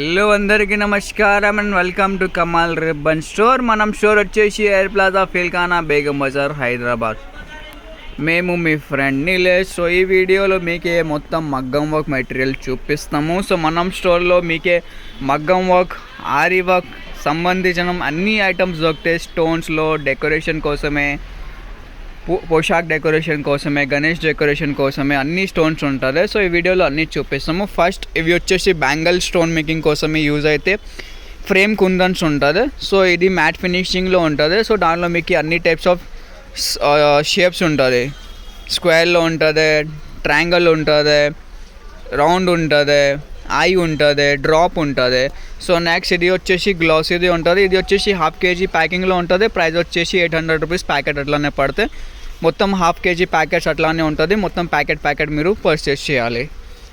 Hello అందరికీ నమస్కారం and welcome to Kamal ribbon store. మనం స్టోర్ వచ్చేసి ఎయిర్ ప్లాజా ఫిల్ఖానా బేగం బజార్ హైదరాబాద్. మేము మీ ఫ్రెండ్ నీలేష్. సో ఈ వీడియోలో మీకే మొత్తం మగ్గం వర్క్ మెటీరియల్ చూపిస్తాము. సో మనం స్టోర్లో మీకే మగ్గం వర్క్, ఆరి వర్క్ సంబంధించిన అన్ని ఐటమ్స్ దొరుకుతాయి. స్టోన్స్లో డెకరేషన్ కోసమే, పోషాక్ డెకరేషన్ కోసమే, గణేష్ డెకరేషన్ కోసమే అన్ని స్టోన్స్ ఉంటుంది. సో ఈ వీడియోలో అన్నీ చూపిస్తాము. ఫస్ట్ ఇవి వచ్చేసి బ్యాంగిల్ స్టోన్ మేకింగ్ కోసమే యూజ్ అయితే ఫ్రేమ్ కుందన్స్ ఉంటుంది. సో ఇది మ్యాట్ ఫినిషింగ్లో ఉంటుంది. సో దానిలో మీకు అన్ని టైప్స్ ఆఫ్ షేప్స్ ఉంటుంది. స్క్వేర్లో ఉంటుంది, ట్రయాంగిల్ ఉంటుంది, రౌండ్ ఉంటుంది, ఐ ఉంటుంది, డ్రాప్ ఉంటుంది. సో నెక్స్ట్ ఇది వచ్చేసి గ్లాసీది ఉంటుంది. ఇది వచ్చేసి ½ kg ప్యాకింగ్లో ఉంటుంది. ప్రైస్ వచ్చేసి 800 రూపీస్ ప్యాకెట్ అట్లానే పడితే. మొత్తం ½ kg ప్యాకెట్స్ అట్లానే ఉంటుంది. మొత్తం ప్యాకెట్ మీరు పర్చేస్ చేయాలి.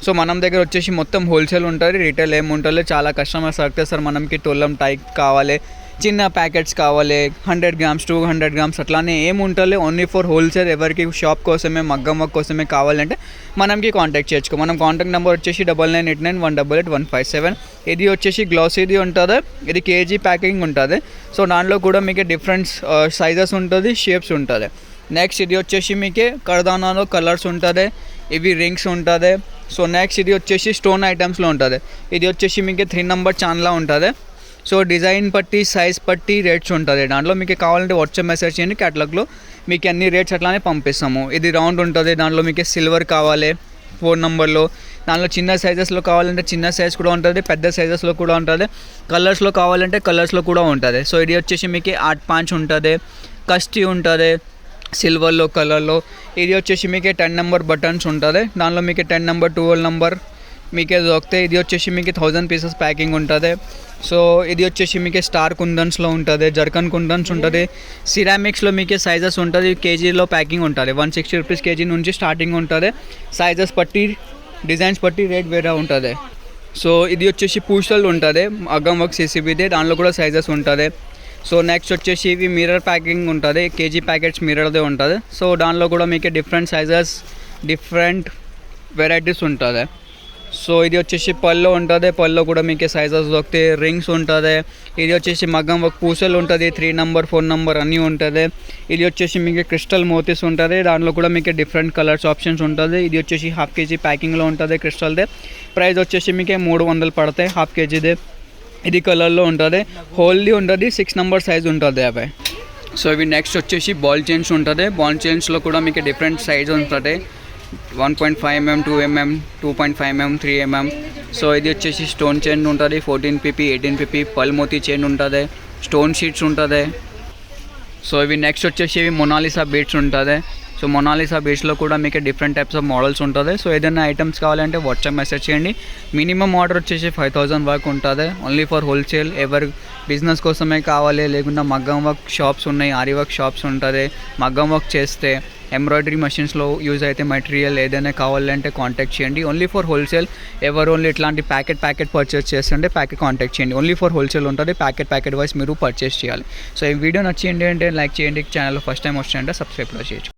సో మనం దగ్గర వచ్చేసి మొత్తం హోల్సేల్ ఉంటుంది, రీటైల్ ఏమి ఉంటుంది. చాలా కస్టమర్స్ అడిగితే సార్ మనకి తొలం టైప్ కావాలి, చిన్న ప్యాకెట్స్ కావాలి, 100 grams 200 grams అట్లానే ఏమి ఉంటుంది. Only for wholesale. ఎవరికి షాప్ కోసమే, మగ్గం వర్క్ కోసమే కావాలంటే మనకి కాంటాక్ట్ చేయొచ్చు. మనం కాంటాక్ట్ నెంబర్ వచ్చేసి 9989188157. ఇది వచ్చేసి గ్లాసీది ఉంటుంది. ఇది kg ప్యాకింగ్ ఉంటుంది. సో దాంట్లో కూడా మీకు డిఫరెంట్ సైజెస్ ఉంటుంది, షేప్స్ ఉంటుంది. నెక్స్ట్ ఇది వచ్చేసి మీకు కర్దానాలో కలర్స్ ఉంటుంది, ఇవి రింగ్స్ ఉంటుంది. సో నెక్స్ట్ ఇది వచ్చేసి స్టోన్ ఐటమ్స్లో ఉంటుంది. ఇది వచ్చేసి మీకు 3 number ఛాన్లా ఉంటుంది. సో డిజైన్ బట్టి, సైజ్ బట్టి రేట్స్ ఉంటుంది. దాంట్లో మీకు కావాలంటే వాట్సాప్ మెసేజ్ చేయండి, క్యాటలాగ్లో మీకు అన్ని రేట్స్ అట్లానే పంపిస్తాము. ఇది రౌండ్ ఉంటుంది. దాంట్లో మీకు సిల్వర్ కావాలి 4 numberలో. దాంట్లో చిన్న సైజెస్లో కావాలంటే చిన్న సైజ్ కూడా ఉంటుంది, పెద్ద సైజెస్లో కూడా ఉంటుంది. కలర్స్లో కావాలంటే కలర్స్లో కూడా ఉంటుంది. సో ఇది వచ్చేసి మీకు 8 పాంచ్ ఉంటుంది, కస్టీ ఉంటుంది సిల్వర్లో, కలర్లో. ఇది వచ్చేసి మీకు 10 number బటన్స్ ఉంటుంది. దానిలో మీకు 10 number 12 number మీకే దొరుకుతాయి. ఇది వచ్చేసి మీకు 1000 pieces ప్యాకింగ్ ఉంటుంది. సో ఇది వచ్చేసి మీకు స్టార్ కుందన్స్లో ఉంటుంది, జర్కన్ కుందన్స్ ఉంటుంది. సిరామిక్స్లో మీకు సైజెస్ ఉంటుంది, కేజీలో ప్యాకింగ్ ఉంటుంది. 160 రూపీస్ కేజీ నుంచి స్టార్టింగ్ ఉంటుంది. సైజెస్ బట్టి, డిజైన్స్ బట్టి రేట్ వేరే ఉంటుంది. సో ఇది వచ్చేసి పూసలు ఉంటుంది, మగ్గం వర్క్ CCBది. దాంట్లో కూడా సైజెస్ ఉంటుంది. సో నెక్స్ట్ వచ్చేసి ఇవి మిర్రర్ ప్యాకింగ్ ఉంటుంది, కేజీ ప్యాకెట్స్ మిర్రర్దే ఉంటుంది. సో దానిలో కూడా మీకు డిఫరెంట్ సైజెస్, డిఫరెంట్ వెరైటీస్ ఉంటుంది. సో ఇది వచ్చేసి పల్లో ఉంటుంది. పల్లో కూడా మీకు సైజెస్ దొరుకుతాయి, రింగ్స్ ఉంటుంది. ఇది వచ్చేసి మగ్గం వర్క్ పూసలు ఉంటుంది, 3 number 4 number అన్నీ ఉంటుంది. ఇది వచ్చేసి మీకు క్రిస్టల్ మోతీస్ ఉంటుంది. దాంట్లో కూడా మీకు డిఫరెంట్ కలర్స్ ఆప్షన్స్ ఉంటుంది. ఇది వచ్చేసి ½ kg ప్యాకింగ్లో ఉంటుంది, క్రిస్టల్దే. ప్రైస్ వచ్చేసి మీకు 300 పడతాయి ½ kgదే. ఇది కలర్లో ఉంటుంది, హోల్ది ఉంటుంది, 6 number సైజ్ ఉంటుంది అవి. సో ఇవి నెక్స్ట్ వచ్చేసి బాల్ చైన్స్ ఉంటుంది. బాల్ చైన్స్లో కూడా మీకు డిఫరెంట్ సైజ్ ఉంటుంది. 1.5 mm, 2 mm, 2.5 mm, 3 mm. So ఇది వచ్చేసి స్టోన్ చైన్ ఉంటుంది, 14 pp, 18 pp. పల్మోతి చైన్ ఉంటుంది, స్టోన్ షీట్స్ ఉంటుంది. సో ఇవి నెక్స్ట్ వచ్చేసి ఇవి మొనాలిసా బీడ్స్ ఉంటుంది. సో మొనాలిసా బీడ్స్లో కూడా మీకు డిఫరెంట్ టైప్స్ ఆఫ్ మోడల్స్ ఉంటుంది. సో ఏదైనా ఐటమ్స్ కావాలంటే వాట్సాప్ మెసేజ్ చేయండి. మినిమం ఆర్డర్ వచ్చేసి 5000 వరకు ఉంటుంది. Only for wholesale. ఎవరు బిజినెస్ కోసమే కావాలి, లేకుండా మగ్గం వర్క్ షాప్స్ ఉన్నాయి, ఆరి వర్క్ షాప్స్ ఉంటుంది. మగ్గం వర్క్ చేస్తే ఎంబ్రాయిడరీ మెషిన్స్లో యూజ్ అయితే మెటీరియల్ ఏదైనా కావాలంటే కాంటాక్ట్ చేయండి. Only for wholesale. ఎవరు ఓన్లీ ఇట్లాంటి ప్యాకెట్ పర్చేస్ చేస్తుంటే ప్యాకెట్ కాంటాక్ట్ చేయండి. ఓన్లీ ఫర్ హోల్సేల్ ఉంటుంది. ప్యాకెట్ వైజ్ మీరు పర్చేస్ చేయాలి. సో ఈ వీడియో నచ్చింది అంటే లైక్ చేయండి. ఛానల్లో ఫస్ట్ టైం వచ్చాయంటే సబ్స్క్రైబ్ కూడా చేయొచ్చు.